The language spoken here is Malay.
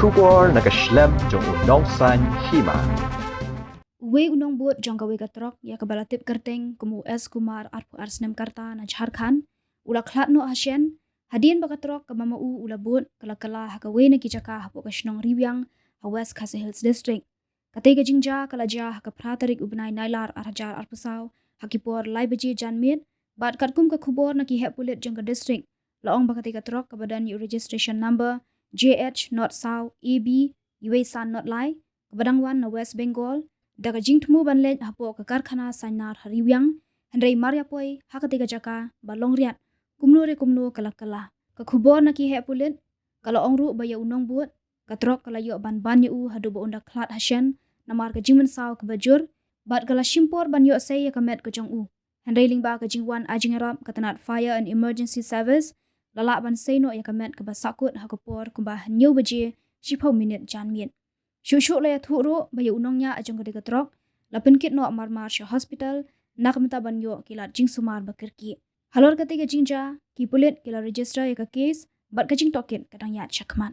kubor nakaslem jong nongsan Hima. We Nongbud jong gawe Trok ya kabalatip kerteng kumu es kumar arpu arsnem karta na Jharkhand ula Khlad no Hasien hadien baka Trok ka mama u ula bud kala hakawe na kijaka hapo kashnong Riwiang ha West Khasi Hills District katega jingja kala ja ka pratarik ubnai nailar arhajar arpusau hakipor lai beji janmit bat katkum ka khubor na ki hep pulit jong ka district laong baka tega Trok ka badan yu registration number JH not South EB UA San not Lai kabadang wan na West Bengal daga jingtmu banlet hapo ka karkhana sainar Riwiang handai maria poi hakatiga jaka balong riat kumno kala ka khubor na ki he pulit kala ongru baya Nongbud ka Trok kala yo ban yu hadu bo unda Khlad Hasien namar ka jingmen saw ka bajur bat kala shimpor ban yo say ka met ka jong u handai lingba ka jingwan ajingarap ka tanat fire and emergency service lala ban say no ya ka met ka basakut hakapor kumba nyu baje 10 minute janmien Shushu le thuro bayu Nongñiah ajong ka Trok lapin kit no mar sha hospital nakmta banyo kila jing sumar bakirki halor ka tiga jingja ki pulit kila register ya ka case bat ka jing token kadang ya chakman